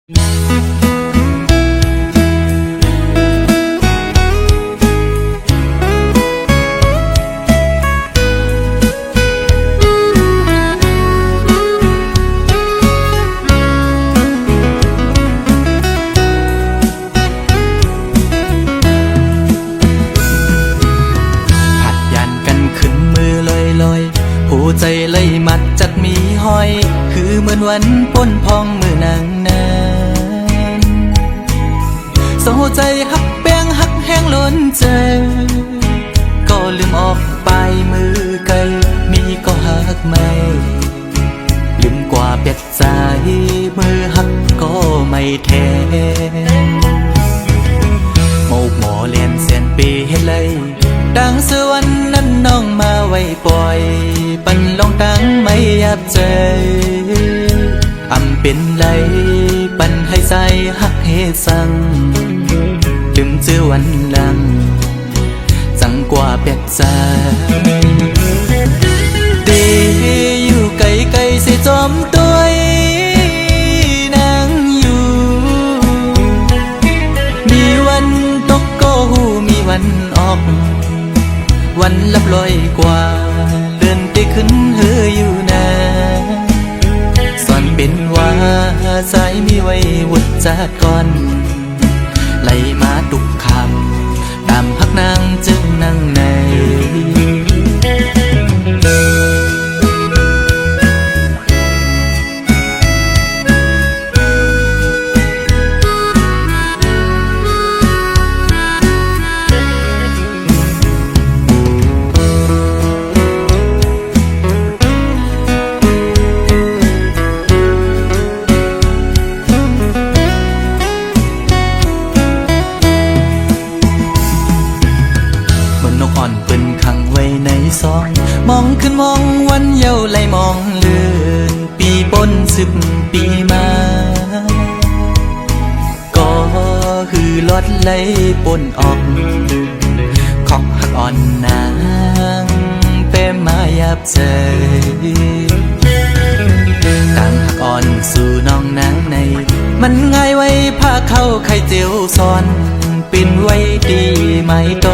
หัวใจเลยมัดจัดมีห้อยคือเหมือนวันป้นพองมือนางนานเศร้าใจหักแป้งหักแห้งล้นใจก็ลืมออกไปมือไกลมีก็หักไม่ลืมกว่าเป็ดใจมือหักก็ไม่แทนโมกหมอเลียนเสียนปีเฮ็ดเลยดังสวรรค์นั้นน้องมาไว้ปล่อยปันลองตั้งไม่ยับใจอำเป็นไรปันให้ใส่หักเฮสังลืมเจอวันหลังจังกว่าเป็ดใจดีอยู่ไกลไกลสิจอมตัวนางอยู่มีวันตกก็หูมีวันออกวันลับลอยกว่าเดินไปขึ้นเฮืออยู่นะสอนเป็นว่าสายมีไว้วุดจากก่อนไหลมาตุกคำตามพักนางจึงนั่งในมองขึ้นมองวันเยาว์ไหลมองเลื่อนปีปน10 ปีมาก็คือลดไหลปนออกของหักอ่อนนางเป้มายับใจต่างหักอ่อนสู่น้องนางในมันง่ายไว้พาเข้าไข่เจียวซ้อนปิ่นไว้ดีไหมโต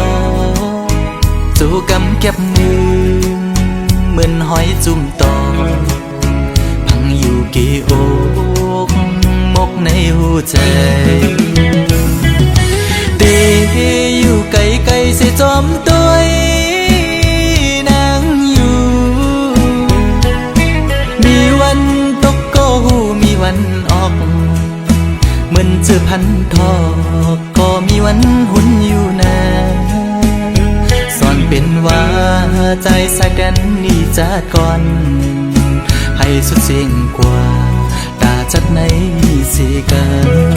สู่กำเก็บมือเหมือนหอยจุ่มตอพังอยู่กี่อกมกในหัวใจดีอยู่ไกลไกลเสียจอมตัวนางอยู่มีวันตกก็หูมีวันออกเหมือนเจอพันทอกก็มีวันหุ่นอยู่นะเป็นว่าใจสายกันนี่จัดก่อนให้สุดเสียงกว่าตาจัดในสิกัน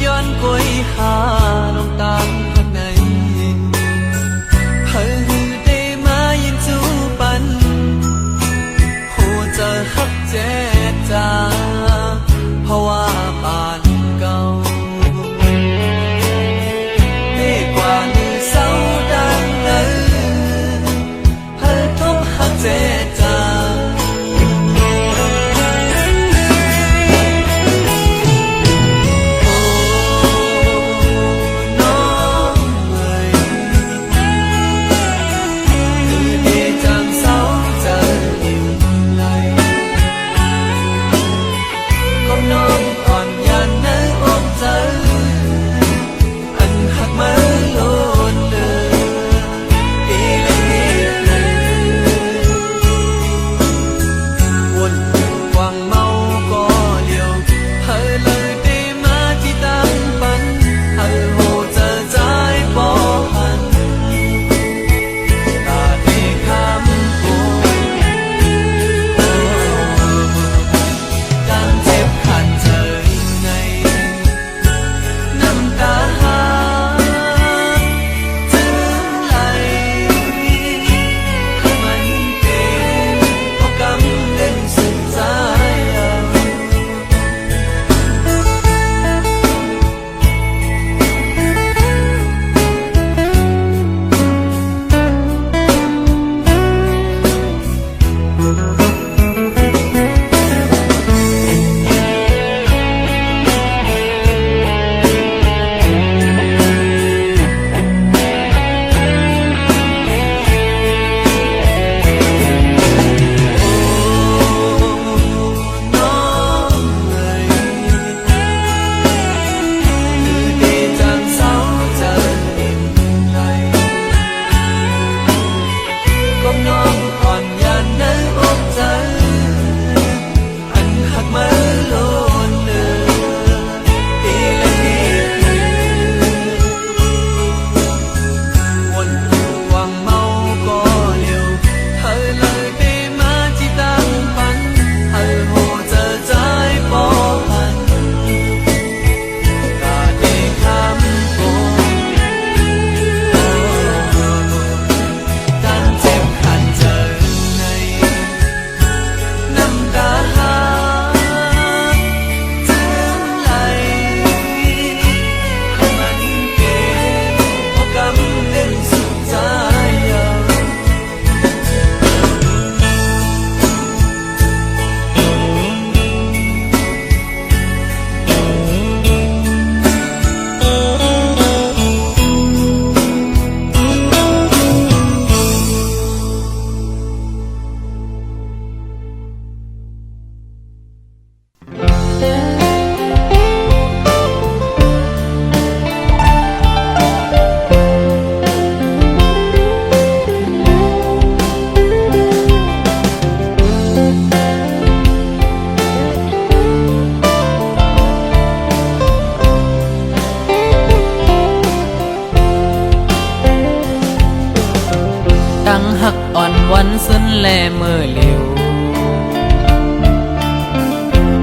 ย้อนกวยหาลงตามข้างในเพิ่งได้มายินจูปันหัวใจหักเจ็บจางเพราะว่าปานเก่าดีกว่ามือเศร้าดังเลยเพิ่งทบหักเจ็บจาง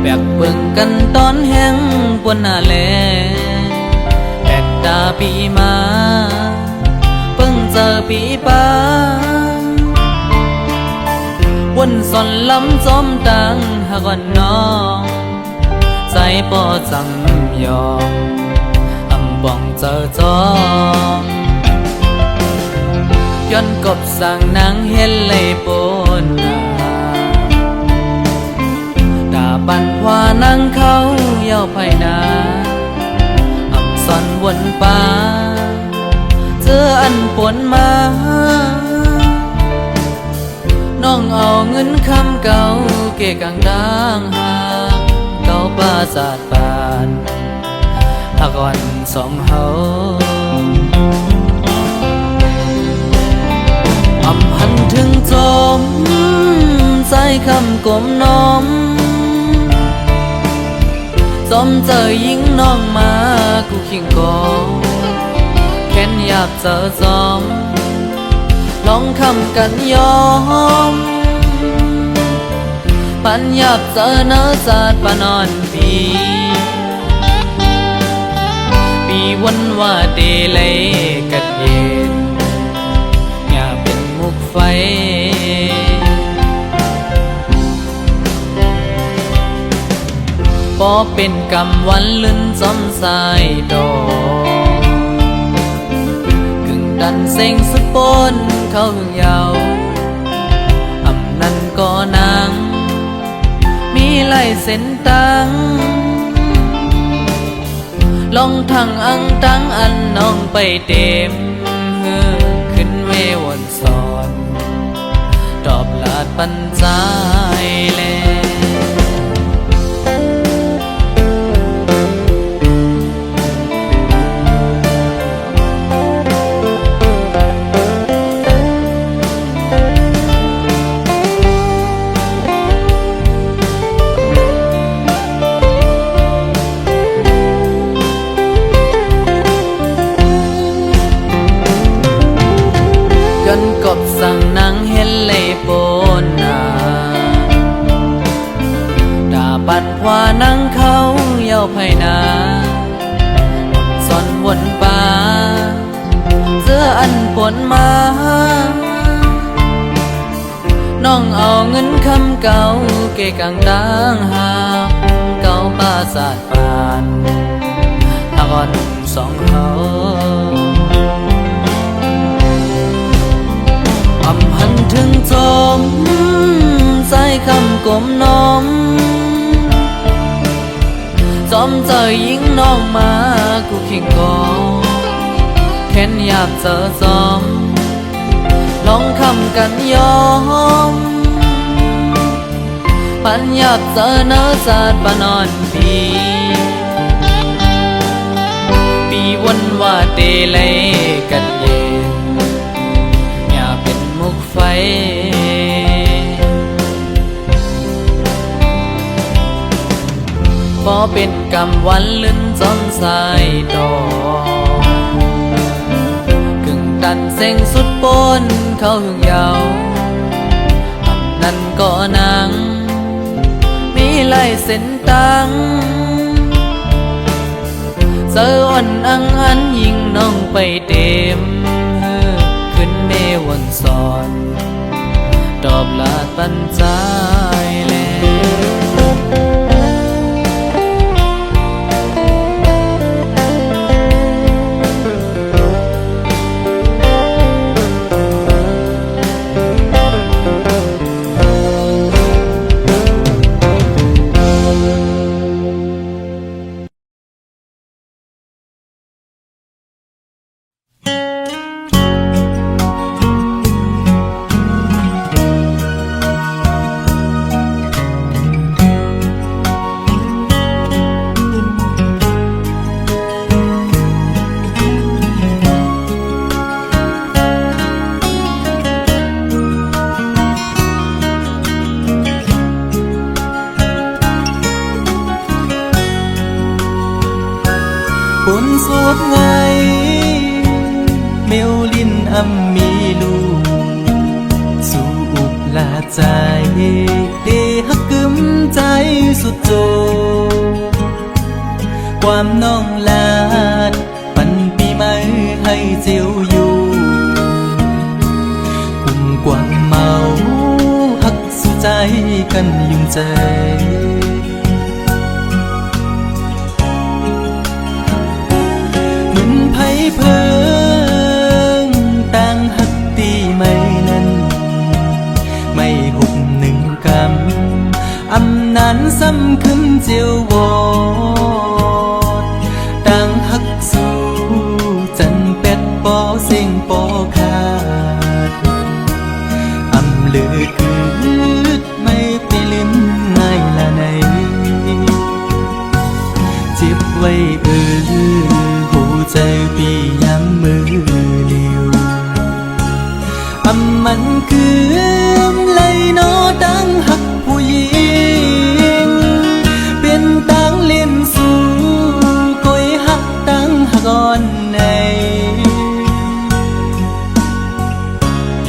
แบกเบิ่งกันตอนแห้งปวนหน้าแล8 ดาปีมาเพิ่งเจอปีป้าวนสอนลำจอมดังหากวันน้องใจป่อจำยอมอำบ้องเจอจอมย้อนกบสั่งนางเห็นเลยปนด่าบันว่านางเขาเย้าไพนาอำสอนวนป่าเจออันปนมาน้องเอาเงินคำเก่าเกะกังดังหางเก่าปราสาทบานหากวันสองเฮาอำหันถึงจมใจคำกลมน้อมจอมเจอยิงน้องมากูขิงกอแค้นอยากเจอจอมลองคำกันยอมปัญญาเจอเนื้อจาดปานอนปีวันว่าเดเลยกัดเย็นอย่าเป็นมุกไฟพอเป็นกำวันลื่นจอมสายดอกกึ่งดันเซ็งสปนเข้าหึงยาวอำนั้นก็นางมีลายเส้นตังลองทั้งอังตังอันน้องไปเต็มขึ้นเววนสอนตอบลาดปันใจแลกบสั่งนางเห็นเลยปนด่าปัดว่านางเขาเย้าไพนาสอนวนป่าเสื้ออันปนมาน้องเอาเงินคำเก่าเกะกังดังหากเก่าปราสาทปานหากวันสองเฮาอำหันถึงจมใจคำกลมน้อมจอมเจอยิงน้องมากูขิงกอแค้นอยากเจอจอมลองคำกันยอมปัญญาเจอเนื้อจาดปานอนปีวันว่าเดเลยกันเย็นมุกไฟพอเป็นกำวันลื่นจอมสายดอกกึ่งดันเซ็งสุดปนเข้าหึงยาวอันนั้นก็นางมีลายเส้นตังเจอวันอังอันยิงน้องไปเต็มขึ้นเมวันสอนตอบลาดปันใจแล คนโสดไงเมลลินอำมีลูกสู่อุบลาใจเดฮักกึมใจสุดโจ ความน้องลาดปันปีใหม่ให้เจียวอยู่กุมกวางเมาหักสู่ใจกันยุ่งใจเหมือนไผ่เพิงต่างหักตีไม่นั้นไม่หุบหนึ่งกำอำนานซ้ำขึ้นเจียววอดต่างหักสู่จันเป็ดปอเสียงปอขาดอำเลือคืดไม่ไปลืมง่ายละในจิบไว้หูใจปีย้ำมือเลียวอำมันคือเลยโนตั้งหักผู้หญิงเป็นตั้งเลียนสู่ก้อยหักตั้งหักอ่อนใน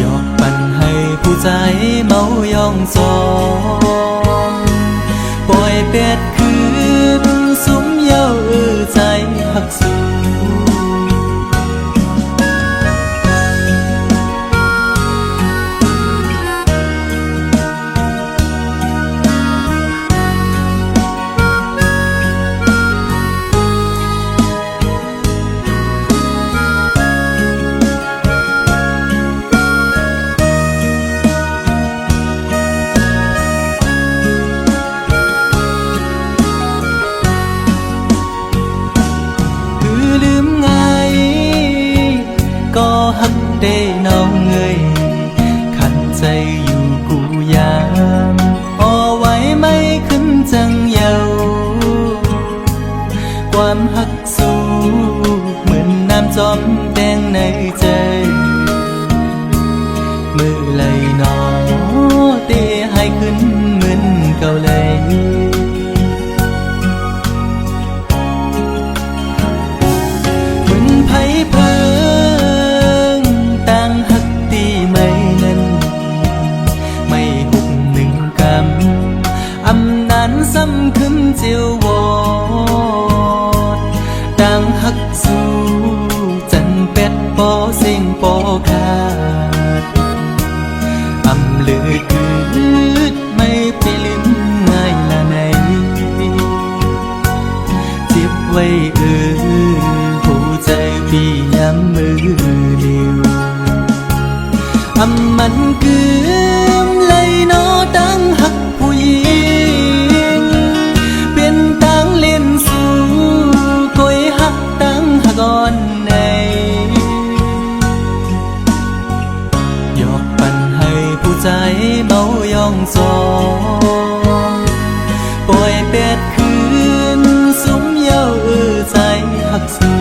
ยอกปั่นให้ผู้ใจเมายองจองปล่อยเป็ดคืนสุมเย้าใจหักสู่หักได้น้องเอ่ยขันใจอยู่กูยามพอไว้ไม่ขึ้นจังเยาความหักสู้เหมือนน้ำจอมแดงในใจมือไหลนอเตะให้ขึ้นเหมือนเก่าเลยเหมือนไผ่เพิซ้ำขึ้นเจียววอดดังหักสู่จันเป็ดปอเสียงปอขาดอำเลือคืดไม่ไปลืมง่ายละในจิบไว้หูใจพี่ย้ำมือเดียวอำมันกืมเลยโนตั้งหักผู้หญิงก่อนในยอกปั่นให้ผู้ใจเมายองจองปล่อยเป็ดคืนสุมเย้าใจหักสู่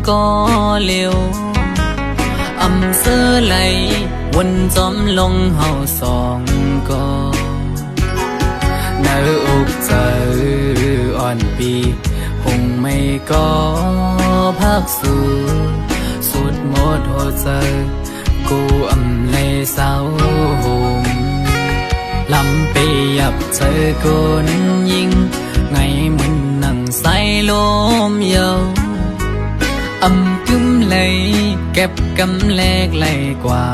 ก็เลี้ยวอำเสอไหลวนจอมลงเฮาสองก็เนื้ออกเจออ่อนปีหงไม่ก็พักสู่สุดหมดหัวใจกูอำเลยเศร้าหมลำไปยับเจอคนยิงไงมันนั่งใส่ลมเยาอำกึมเลยเก็บกำแลกไหลกว่า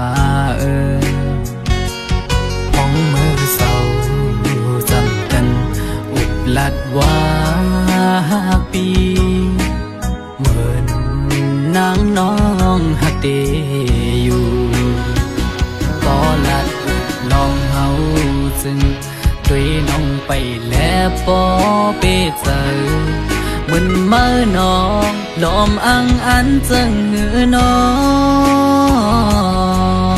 ห้องมือเศร้าจ จึงด้วยน้องไปแล้วปอเปเจอมึนเมื่อน้องลอมอังอันจึงเงือน้อง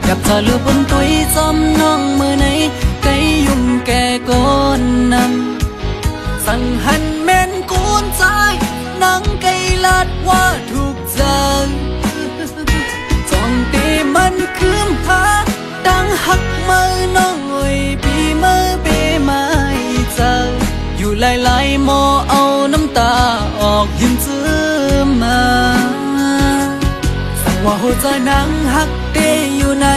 กับเธอลือบนตุยจอมน้องมือไหนไกยุ่มแก่ก้นนำสั่งหันแม่นกูนใจนังไกลัดว่าถูกใจจ้องตีมันคืมหาดังหักมือน้องเอ้ยปีมือเปไม่เจออยู่หลายๆโมเอาน้ำตาออกยิ้มซื้อมาสั่งว่าหัวใจนางหักเตอยู่ไหน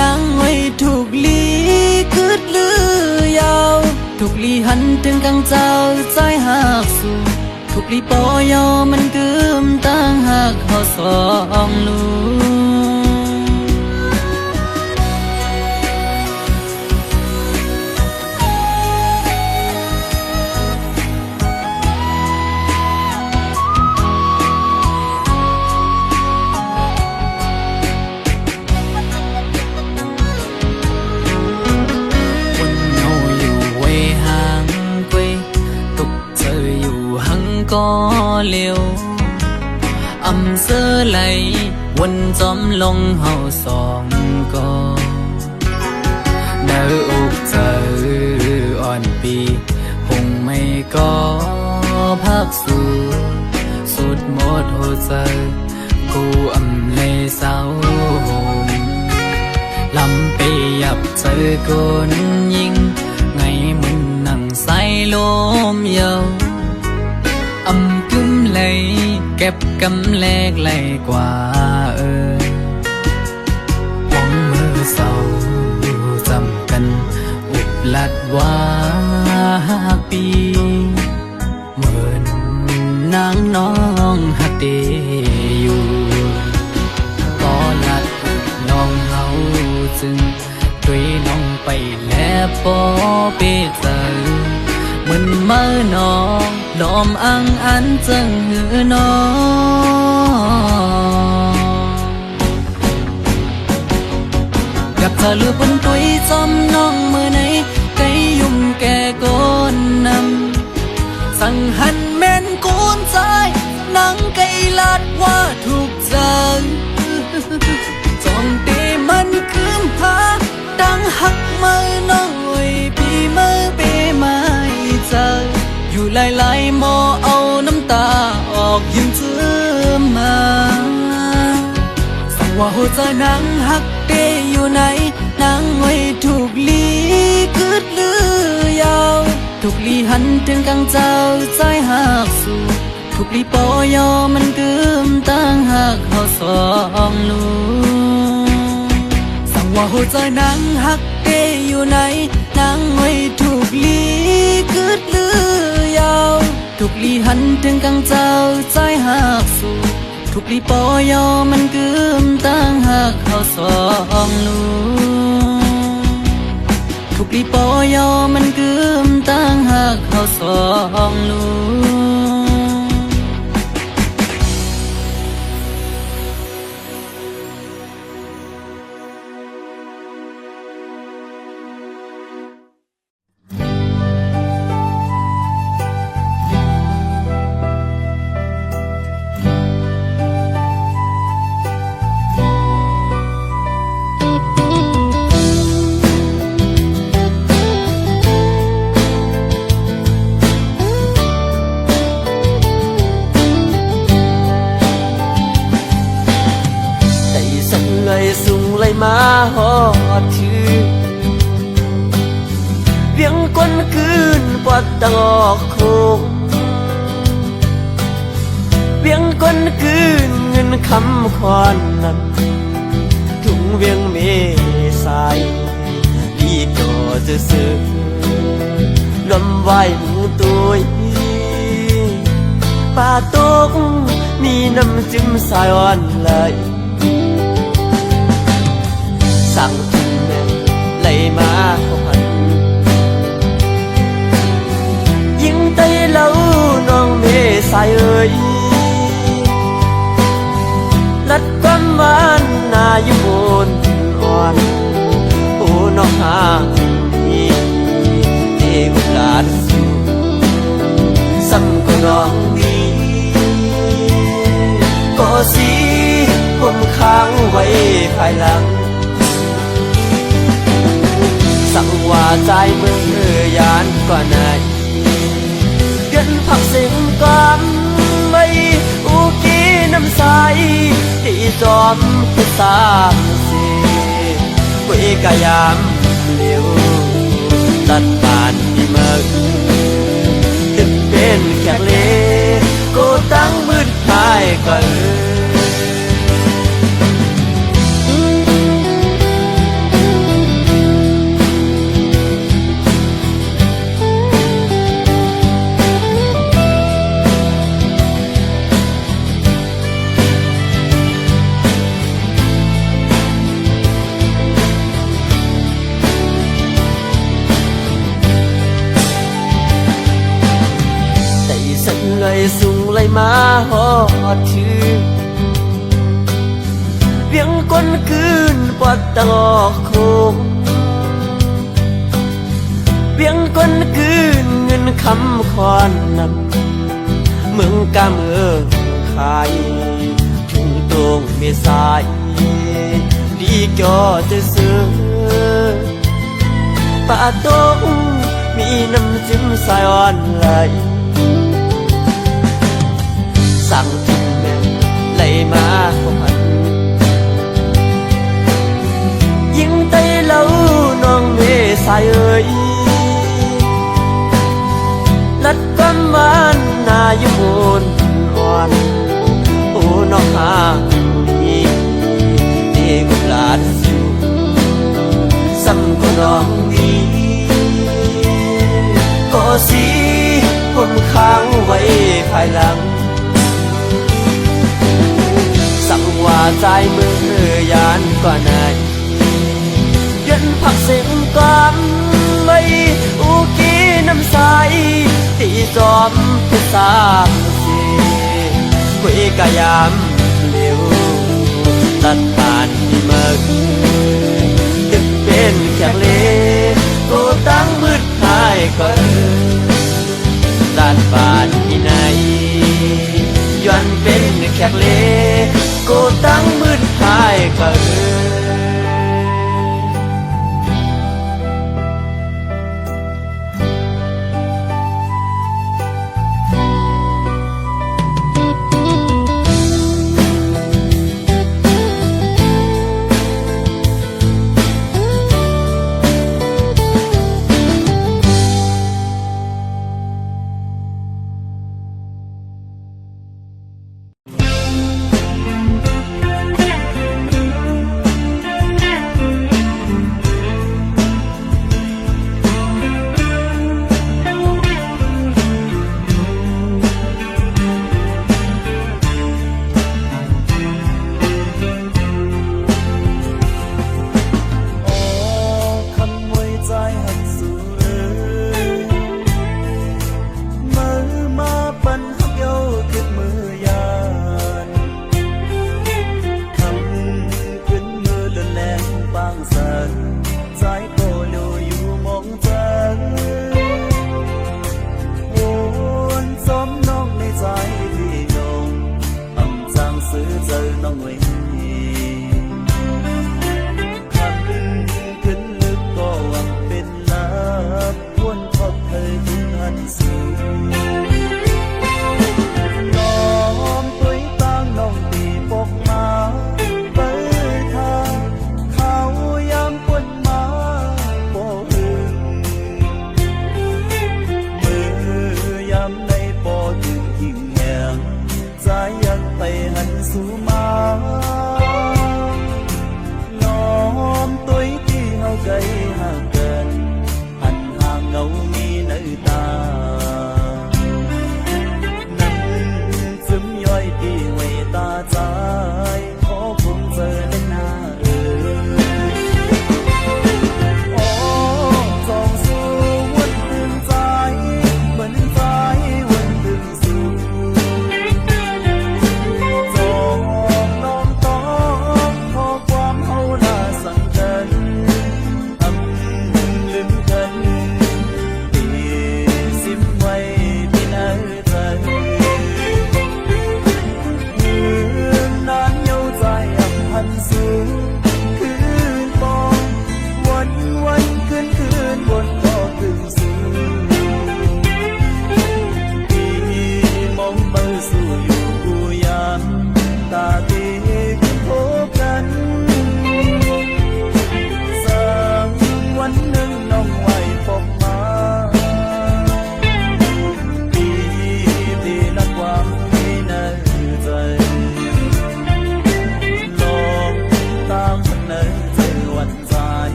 นางไว้ถูกลีคืดลือยาวถูกลีหันถึงกังเจ้าใจหักสู่ถูกลีปอยอมันกึมตั้งหักเขาสองลูก็เลี้ยวอำเสื้อไหลวนจอมลงเฮาสองก็เนื้ออกเจออ่อนปีคงไม่ก็พักสู่สุดหมดหัวใจกูอำเลยเศร้าหมลำไปยับเจอคนยิงไงมึงนั่งใส่ลมเยาอำกึ้มเลยเก็บกำแลกไหลกว่าหวังมือเศร้าจำกันอุบลัดว่าปีเหมือนนางน้องหักเดอยู่ก็ลัดน้องเฮาจึงด้วยน้องไปแล้วปอเปเจอมันเมื่อน้องลอมอังอันจึงหือน้องกับเธอลือบนตุยจอมน้องมือไหนไกยุ่มแก่ก้นนำสั่งหันแม่นกูนใจนังไกลัดว่าถูกใจจ้องตีมันคืมหาดังหักมือน้องเอ้ยปีมือเปไม่เจออยู่หลายๆโมเอาน้ำตาออกยิ้มซื้อมาสั่งว่าหัวใจนางหักเตอยู่ไหนนางไว้ถูกลีคืดลือยาวถูกลีหันถึงกังเจ้าใจหักสู่ถูกลีปอยอมันกึมตั้งหักเขาสองลูสั่งว่าหัวใจนางหักเตอยู่ไหนนางไว้ถูกลีคืดลือยาวถูกลีหันถึงกังเจ้าใจหักสู่ถูกลีปอยอมันกึมตั้งหักเขาสองลูถูกลีปอยอมันกึมตั้งหักเขาสองลูส่งเลยมาหอดถือเวียงก้นคืนปวดตะออกโคงเวียงก้นคืนเงินคำคอนนั้นถุงเวียงเมสายพี่ก็จะซื้อลมไหวหมูตัวป่าตกมีน้ำจิ้มสายอ่อนเลยสั่งถึงแม่ไหลมาพันยิงไตเล่าน้องเมสายเอ่ยลัดความหวานนาอยู่บนอ่อน าดีที่อุลาดสู่ซ้ำก็น้องดีก็สิผมค้างไว้ภายหลังสั่งว่าใจมือยานกว่าไหนเกินผักสิ่งก่อนไม่อุกีน้ำใสที่จอมพิตาสิกุยกะยามเลี้ยวตัดผ่านที่เมืองถึงเป็นแขกเล่ก็ตั้งมืดหายก่อนเลยสูงเลยมาหอดถือเพียงก้นคืนปอดตะงอกโคงเพียงก้นคืนเงินคำคอนนำเมืองกาเมืองขายทุ่งตรงเมษายดีก็จะซื้อป่าตงมีน้ำจิ้มสายอ่อนไหลสั่งทิ้งแม่ไหลมาพันยิ่งไตเล่าน้องเมสายเอ่ยลัดกันมันนายมูลอ่อนโอ้น้องหาดีเด็กหลานสิวซ้ำก็น้องดีก็สิผมค้างไว้ภายหลังสั่งว่าใจมือยานกว่าไหนเย็นผักเสียงก่อนไม่อุกีน้ำใสตีจอมพิสามสีคุยกะยามเลี้ยวตัดผ่านที่เมืองถึงเป็นแขกเล่ก็ตั้งมืดหายก่อนตัดผ่านที่ไหนย้อนเป็นแขกเล่ก็ตั้งมืดหายก่อน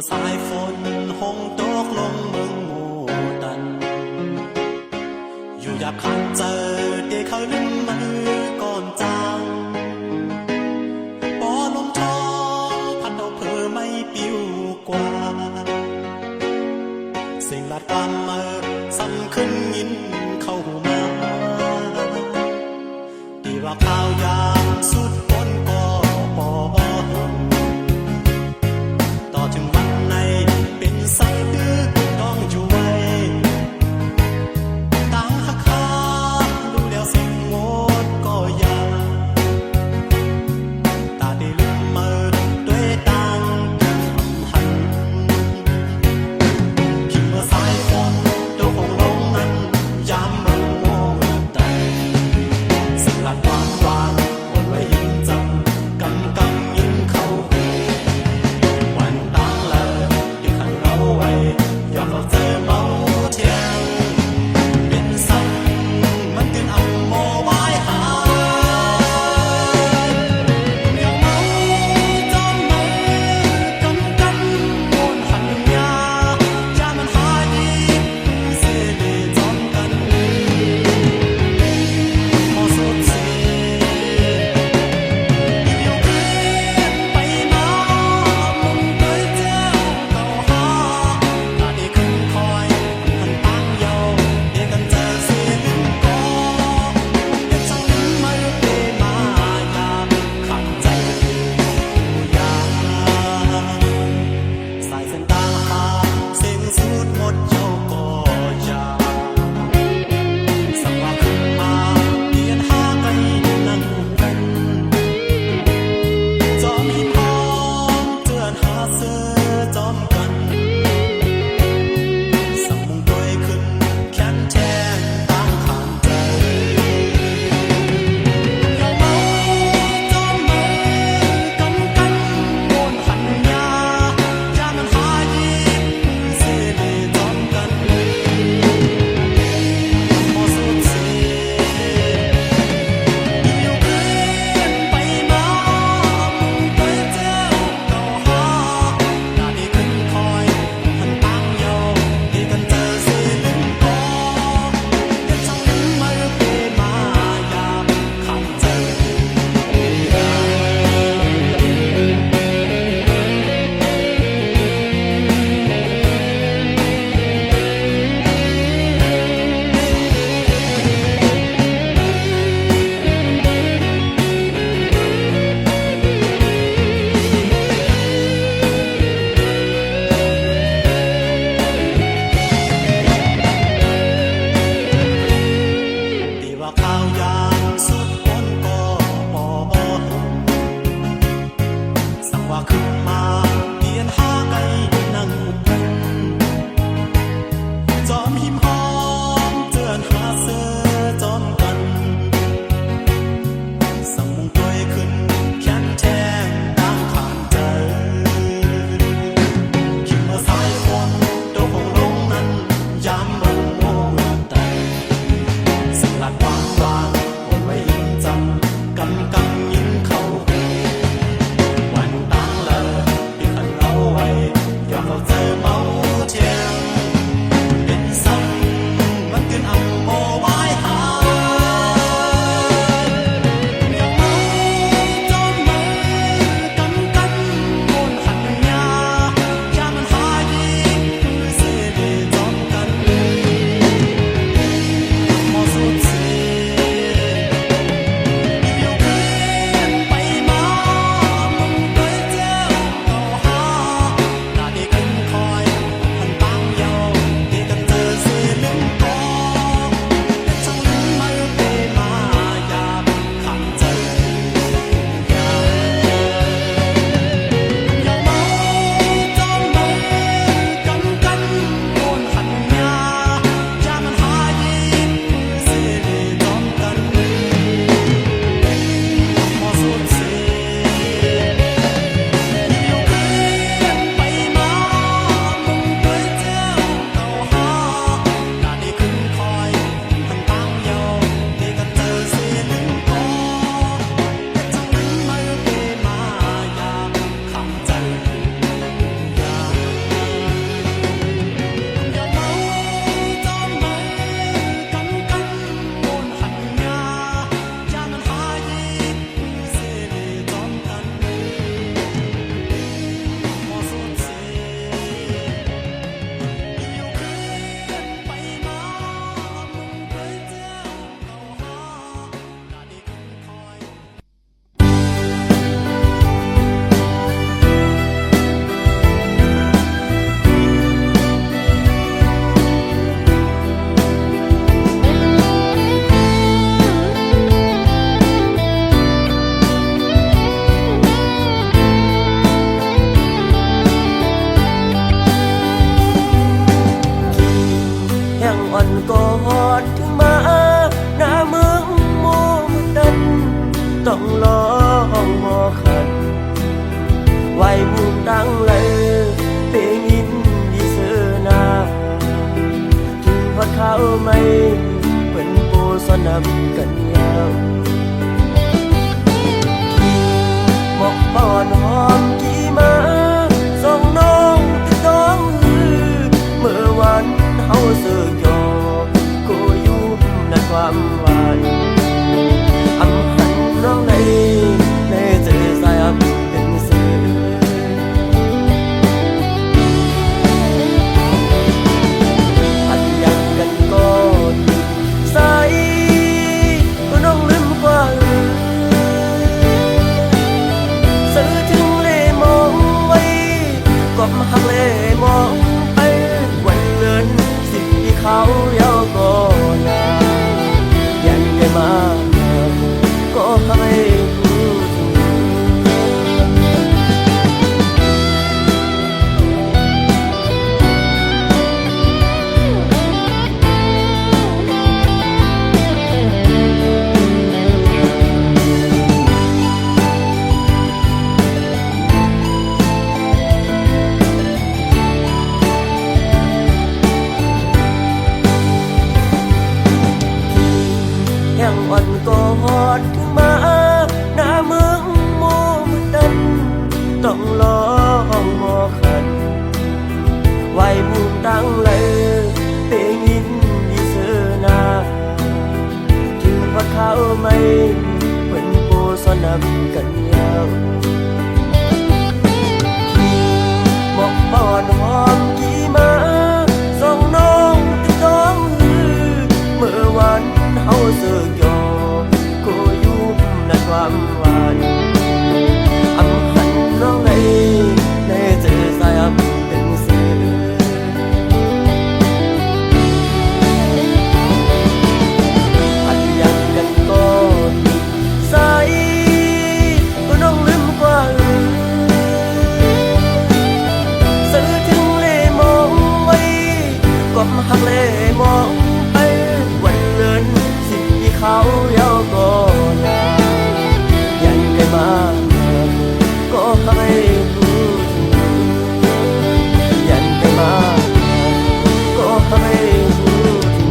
สายฝนหงตกลงเมืองโมตันอยู่อยากขันเจอเด็กเขาลืมมือก่อนจางปอลมทอพัดเอาเพอไม่ปิวกว่าสิ่งลาดความเมื่อซ้ำขึ้นยินเข้ามาดีว่าข้าวยามสุดปนก็ปอต่อถึงวันในเป็นสัตว์ดื้อต้องอยู่ไว้ตั้งหักคาดูแล้วสิ่งโงดก็ยาตาได้ลืมเมื่อด้วยตังหันคิดเมื่อสายฝนตัวของลงนั้นยามเมื่อโมแต่สิ่งหลักความหวานวนไว้ยินจำกำยิงเข้าวันตั้งเลยที่ขันเราไว้ยอมเราเจอเมาเที่ยงเป็นสัตว์มันตื่นเอาโมไว้หายเมียวเมาจอมเมากำโอนหันยาอย่ามันหายอีกเสียดีจอมกันพอสุดเสียอยู่เกินไปมามุมเกิดเจ้าเก่าหาตาดีขึ้นคอยหันตั้งเยาเดี๋ยวกันเจอเสียลืมก็เด็กช่างลืมไม่เปมายามขัดใจยาสายเส้นตาหาสิ้นสุดหมดเจ้าก็ยาสังว่าขึ้นมาเดียนหาไกลนั่งกันจอมหินหอมเตือนหาเสื้อจอมกันสังมุงด้วยขึ้นแขนแทนตั้งขานใจอย่าเมาจอมเมกันโอนหันยาอย่ามันหายิบเสียดีจอมกันพอสุดเสียอยู่เกินไปมามุมเกิดเจ้าเก่าหาตาดีขึ้นคอยหันตั้งเยาเดี๋ยวกันเจอเสียลืมก็เด็กช่างลืมไม่เปมายามขัดใจดีว่าข้าวยามสุดปนก็ปอสังว่าขึ้นมาเดียนหาไกลนั่งกันจอมหิมหอมเตือนหาเสื้อจอมกันสังมุงด้วยขึ้นแขนแทงตั้งขานใจคิดเมื่อสายฝนตัวของลงนั้นยามเมื่อโมแต่สิ่งหลักความหวานวนไว้ยินจำกำยิงเข้าวันตั้งเลย นับกันยาวหมอกป้อนหอมกี่มาส่งน้องติดต้องเมื่อวันเฮาเสือกยอก็อยู่ในความหวานอำหันน้องในเจอสายอับเป็นสื่ออันยังกันก่อนสายก็น้องลืมกว่าสื่อถึงเลมองไว้ก็มาหักเลมองไปวันเงินสิ่งที่เขาเย้าก็ยายันได้มาก็ให้รู้ถึงแห่งวันก็หอดขึ้นมาหน้าเมืองโมมืดดันต้องรอห้องหมอขันไว้มุมตั้งเลยเพลงยินดีเสือนาถึงว่าเขาไม่เป็นโปสนับกันยาวหมอกป้อนหอมกี่มาส่งน้องติดต้องเมื่อวันเฮาเสือกยอก็อยู่ในความหวานอำหันน้องในเจอสายอับเป็นสื่ออันยังกันก่อนสายก็น้องลืมกว่าสื่อถึงเลมองไว้ก็มาหักเลมองไปวันเงินสิ่งที่เขาเย้าก็ยายันได้มาก็ให้รู้ถึงยันได้มาก็ให้รู้ถึง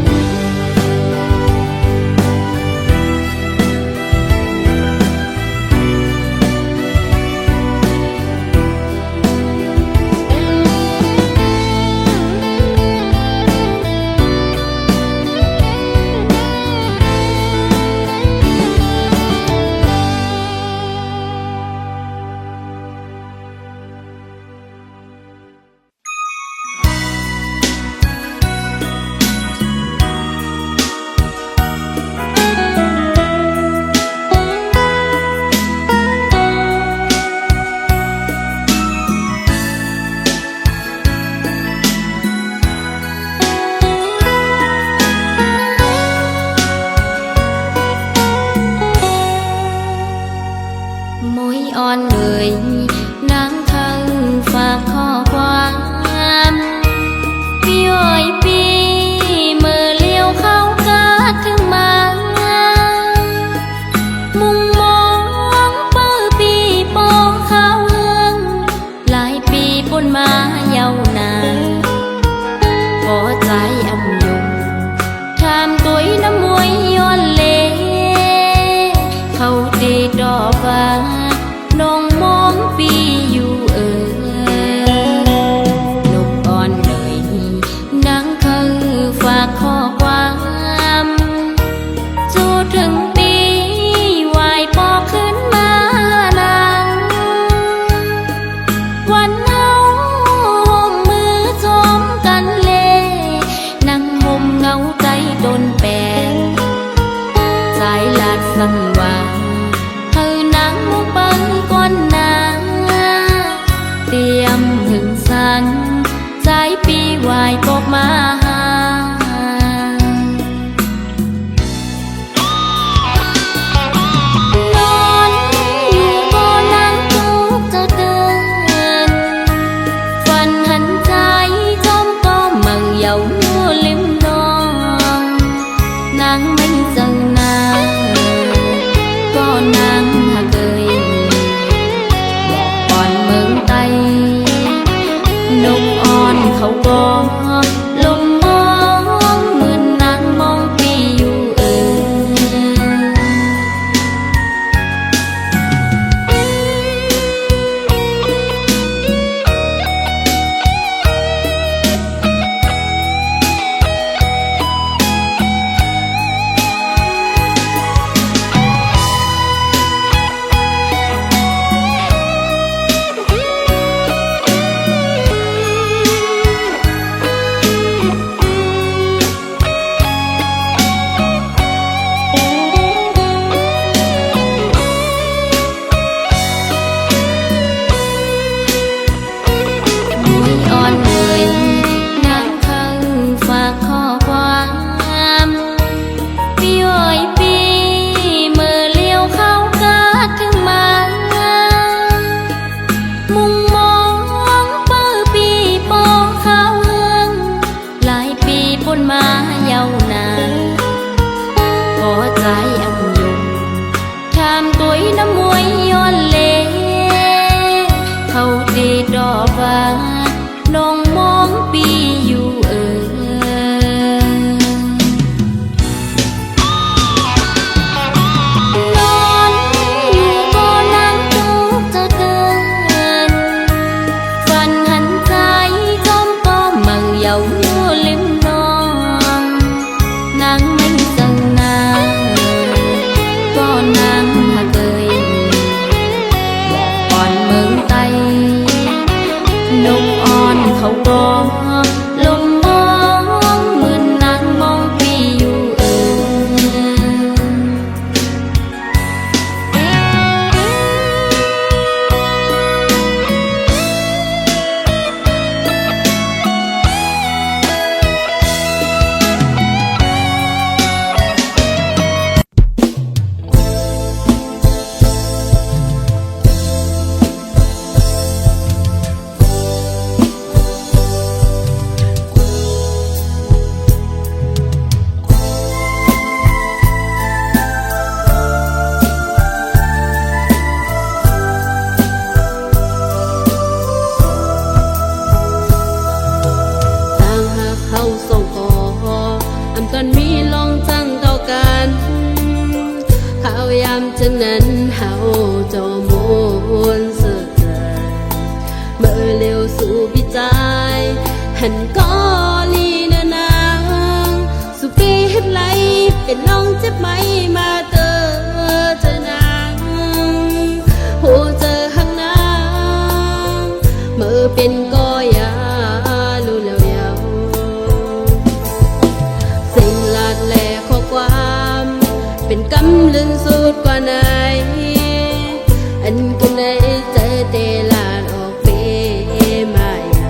เขาดีดอกว่าลงมองปีอยู่นอนอยู่บ่หลังตุกจะเกินฝันหันใจก้มก็มังเยาอยู่ริมนองนางไม่สังนาก็นางหาเกยบอกก่อนเมืองไตนกอ่อนเขาร้องลมมองเหมือนนางมองพี่อยู่ทางหากเขาส่งก่ออำกันมีลองจังต่อกันเขายามจะนั้นเฮาจอมวนเสือใจเมื่อเร็วสู่พิจายหันก็ลีนานางสุปีเฮ็ดไรเป็นลองเจ็บไหมมาเจอนางหัวเจอหักนางเมื่อเป็นก็ยารู้แล้วยาวสิ่งหลาดแหล่ข้อความเป็นกำลึงสุดกว่าไหนอันกันได้เจอเตลาดออกเปมายา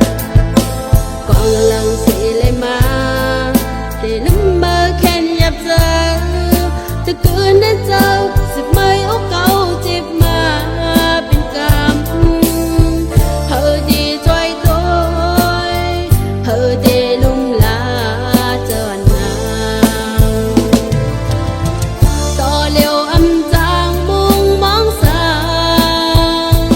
กองหลังเสียเลยมาเตลืมเบอร์แค่นยับเจอตะกืนนั้นเจ้าสิบไม่เอาเก่าเจ็บมาเป็นกรรมเธอดีช่วยตัวเธอดีลุ่มลาเจอนนางต่อเร็วอำจางมุงมองสาง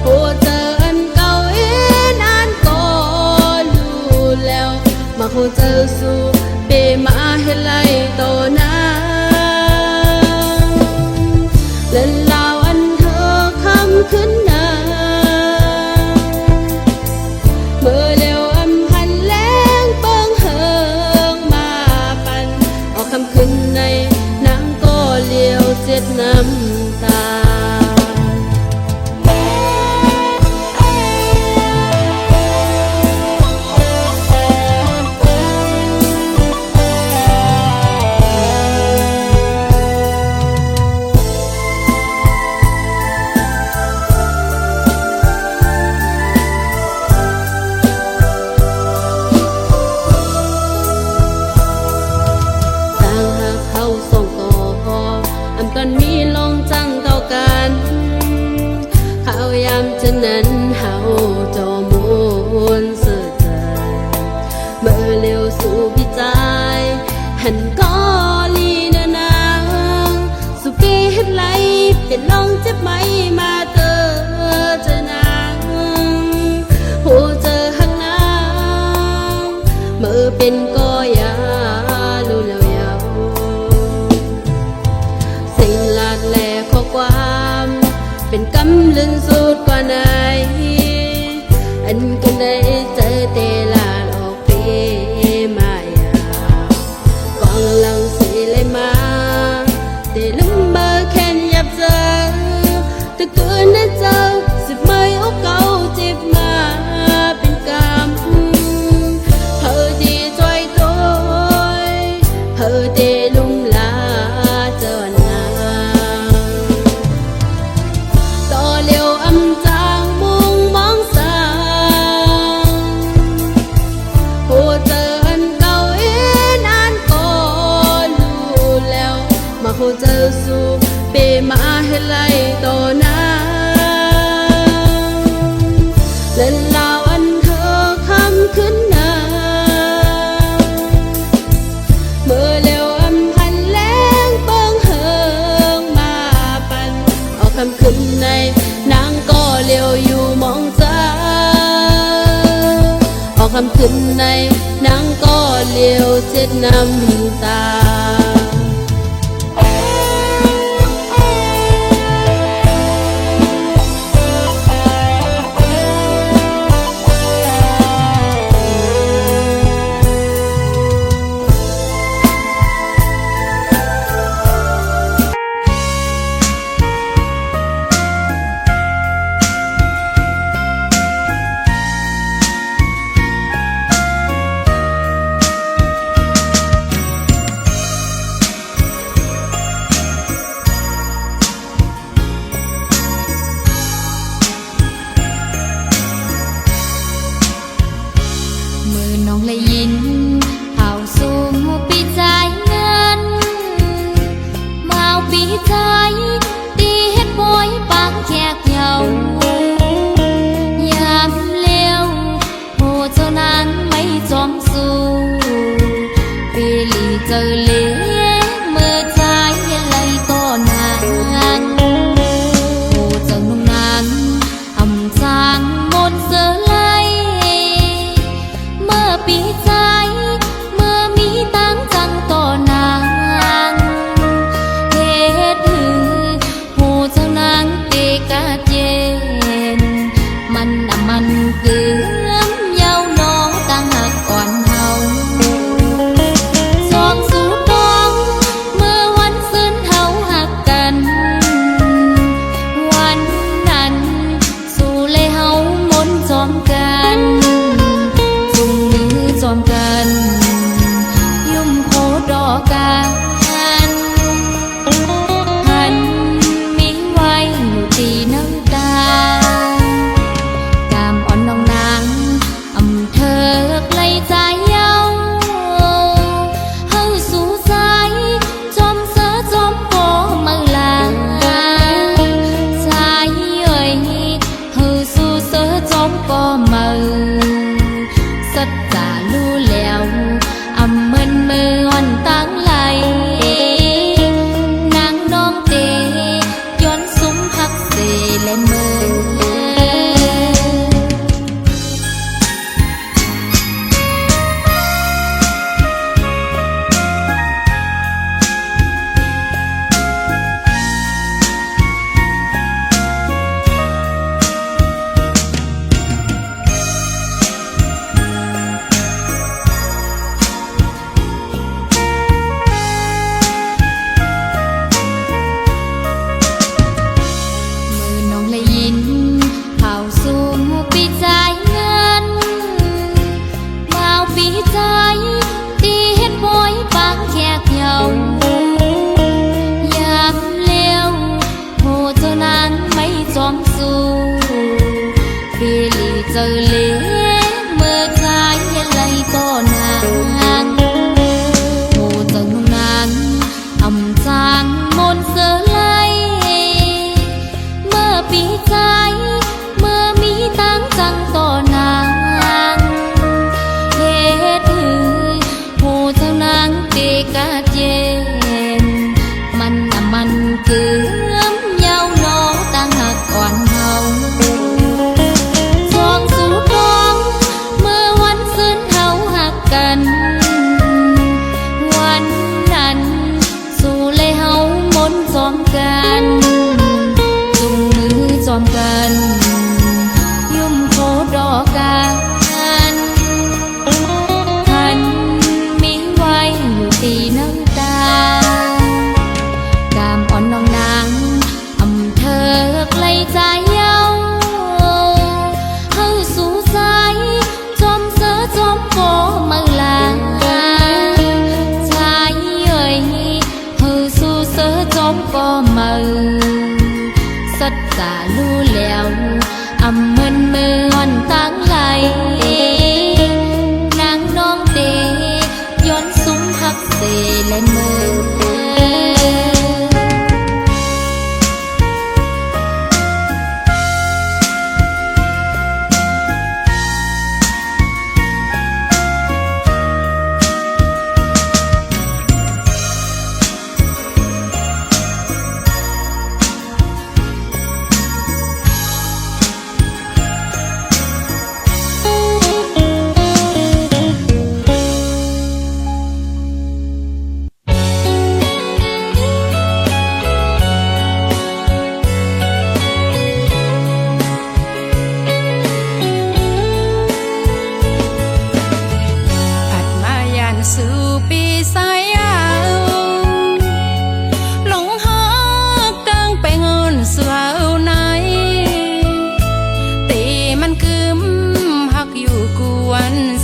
หัวเจออันเก่าเอ็นอันก่อนรู้แล้วมาหัวเจอสู่เปมาเฮ็ดไรต่อนางและลาวอันเธอคำขึ้นนางเมื่อเร็วอำพันแรงเปิงเฮิงมาปันออกคำขึ้นในนางก็เลี้ยวเจ็ดน้ำตา นั้นเฮาจอมวนเสือใจเมื่อเร็วสู่พิจายหันก็ลีนางสุปีเฮ็ดไรเป็นลองเจ็บไหมมาเจอนางหูเจอหักนางเมื่อเป็นก็ยารู้แล้วยาวสิ่งลาดแหล่ข้อความเป็นกำลึงสุดกว่าไหนอันกันได้เจอเตลาดออกเปมายากอง ขึ้นในหนังก็เลี้ยวเจ็ดน้ำตาน้องเลยยินเข้าสู่ปีจ่ายเงินมาเอาปีใจตีเฮ็ดบอยปากแขกเหยายามเลี้ยวโหเจ้านางไม่จอมสู้ปีหลีเจอเลี้ยเมื่อใจไหลต่อนางโหเจ้านุ่งนางอำจางหมดเสือไหลเมื่อปีใจเมื่อมีตั้งจังต่อนางเฮ็ดหือหูเจ้านางเตกาเย็นมันน่ะมันเกือมเยาวนอตั้งหักอ่อนเฮาสองสู่น้องเมื่อวันซึ้นเฮาหักกันวันนั้นสู่เลยเฮามนจอมกันจอมกันยุ่มโคดอกกันหันมีไว้อยู่ที่น้ำตากามอ่อนน้องนางอำเธอไกลใจเย้าเฮาสู่สายจอมเสือจอมโกมาลาใจเอ่ยเฮาสู่เสือจอมโกมาสัจจารู้แล้วอำเมินมืออ่อนตั้งไหลนางน้องเตย้อนซุ้มพักเสและมือน้องเลยยินเข้าสู่ปีจ่ายเงินมาเอาปีใจตีเฮ็ดบอยปากแขกเหยายามเลี้ยวโหเจ้านางไม่จอมสู้ปีหลีเจอเลี้ยเมื่อใจไหลต่อนางโหเจ้านุ่งนางอำจางมนเสือไหลเมื่อปีใจเมื่อมีตั้งจังต่อนางเฮ็ดหือหูเจ้านางเตกาเย็นมันน่ะมันเกือมเยาวนอตั้งหักอ่อนเฮาสองสู่น้องเมื่อวันซึ้นเฮาหักกันวันนั้นสู่เลยเฮามนจอมกันจอมกันยุ่มโคดอกกันหันมีไว้อยู่ที่น้ำตากามอ่อนน้องนางอำเธอไกลใจเย้าเฮาสู่สายจอมเสือจอมโกมาลาใจเอ่ยเฮาสู่เสือจอมโกมาสัจจารู้แล้วอำเมินมืออ่อนตั้งไหลนางน้องเตย้อนซุ้มพักเสและมือ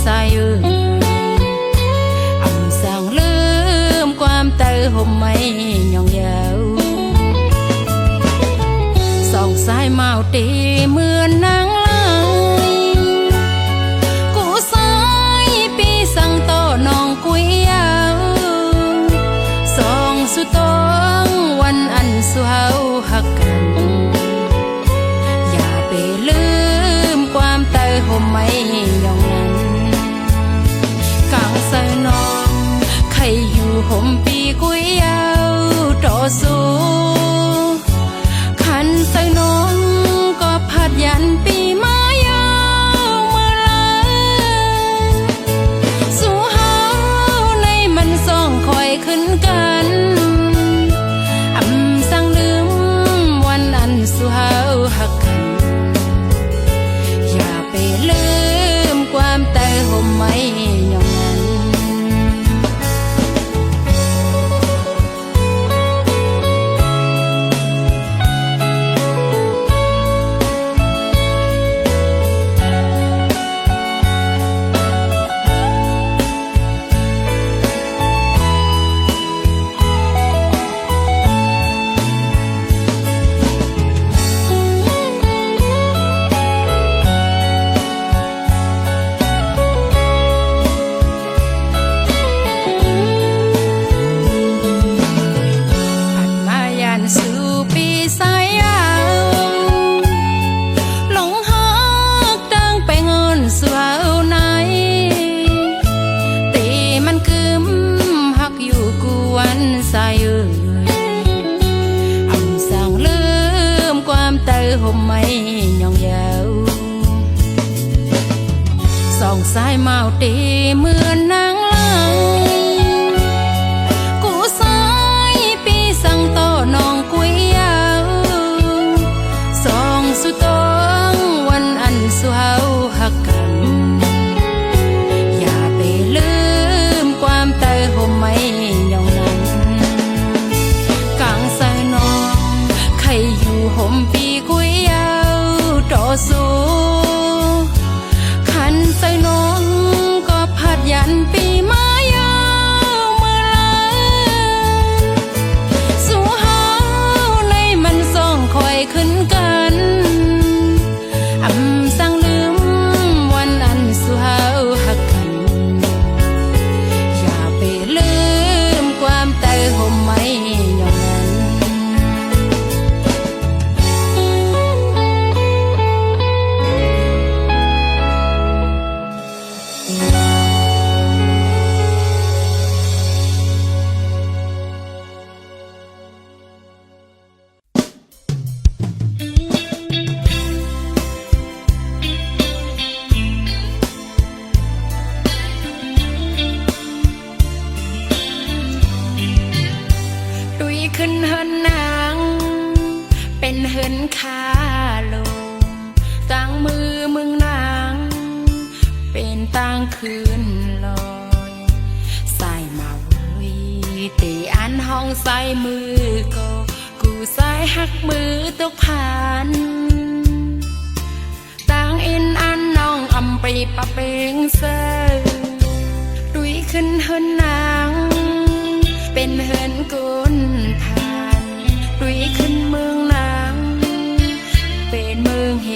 สายอำสั่งลืมความเตอห่มไม่ยองยาวสองสายเมาตีเหมือนนางลายกูสายปีสั่งต่อน้องกุยยาวสองสุดตองวันอันสุเฮาหักกันอย่าไปลืมความเตอห่มไม่ยองนั้นกลางใส่น้องใครอยู่ห่มปีกุยยาวต่อสู้ขันใส่น้องก็พัดยันปีมายาวเมื่อไรสู้เฮาในมันส่องคอยขึ้นกันอำสั่งลืมวันอันสู้เฮาหักกันอย่าไปลืมความเตอห่มไม่ยองนั้น ห่มไม่ยองยาวสองสายเมาตีเหมือนนางลายกูสายปีสั่งต่อน้องกุยยาวสองสุดตองวันอันสุเฮาหักกันอย่าไปลืมความเตอห่มไม่ยองนั้นกลางสายน้องใครอยู่ห่มปีกุยยาวต่อสู้ขันใส่น้องก็พัดยันปีมายาวเมื่อไรสู้เฮาในมันส่องคอยขึ้นกันอำสั่งลืมวันอันสู้เฮาหักกันอย่าไปลืมความเตอห่มไม่ยองนั้นขึ้นเฮินนางเป็นเฮินขาลงต่างมือมึงนางเป็นต่างคืนลอยใส่มาวิตีอันห้องใส่มือก็กูใส่หักมือตกผ่านต่างอินอันน้องอำไปปะเปงเซอดุยขึ้นเฮินนางเป็นเฮินกุนดุยขึ้นเมืองนางเป็นเมืองเห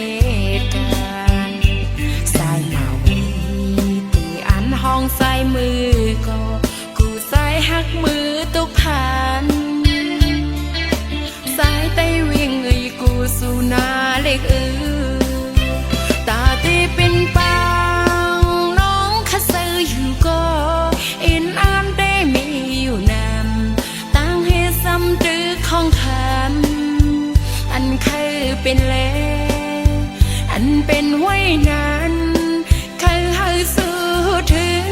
ตุการณ์สายเมาตีอันห้องใส่มือก็กูใส่หักมือตุกผ่านสายไตวิ่งกูสู่นาเล็กตาตีเป็นปังน้องคัดซื้ออยู่ก็อินอันได้มีอยู่นำตั้งให้ซ้ำตื้อของคำอันเคยเป็นแลอันเป็นไว้นานเคยให้สู้ถึง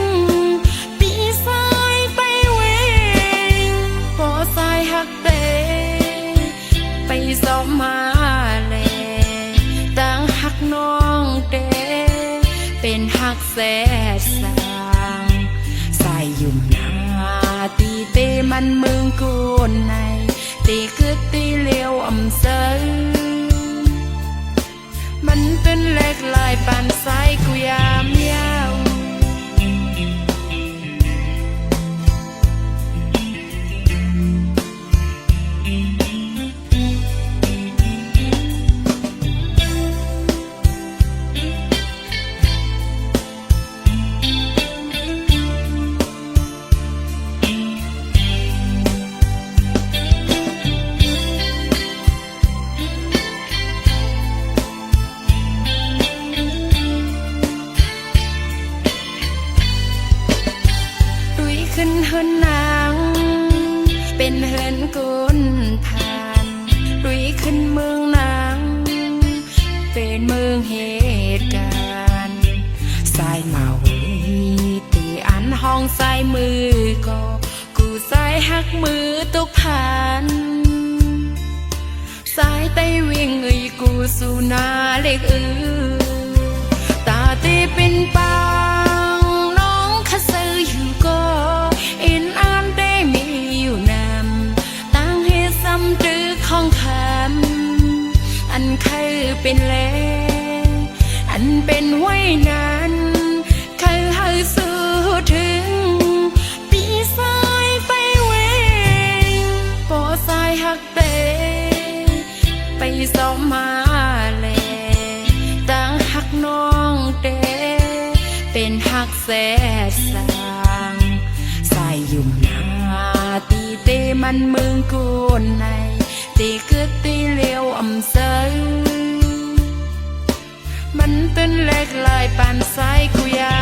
ปีสายไปเวงพอสายหักเตไปสอบมาแลตั้งหักน้องเตเป็นหักแสดสางใส่ยุ่มนาตีเตมันเมืองกูในตีคือตีเลี้ยวอำเซอมันเป็นเล็กลายปานสายกูยามยาว กุนทานลุยขึ้นเมืองนางเป็นเมืองเหตุการณ์สายเมาตีอันห้องสายมือก็กูสายหักมือตุกพันสายไตวิ่งกูสู่นาเล็กตาตีเป็นปางน้องขะซื้ออยู่ก็อินอ่านได้มีอยู่นำตั้งให้ซ้ำจื้อของคำอันเคยเป็นแลอันเป็นไว้นานเคยให้สู้ถึงปีสายไปเวงปอสายหักเตไปซ้อมมาแลตั้งหักน้องเตเป็นหักแสดสางสายยุ่มนาตีเตมันเมืองกูนในตีกึดตีเลี้ยวอำเซยมันตื่นเล็กลายปานสายกุยา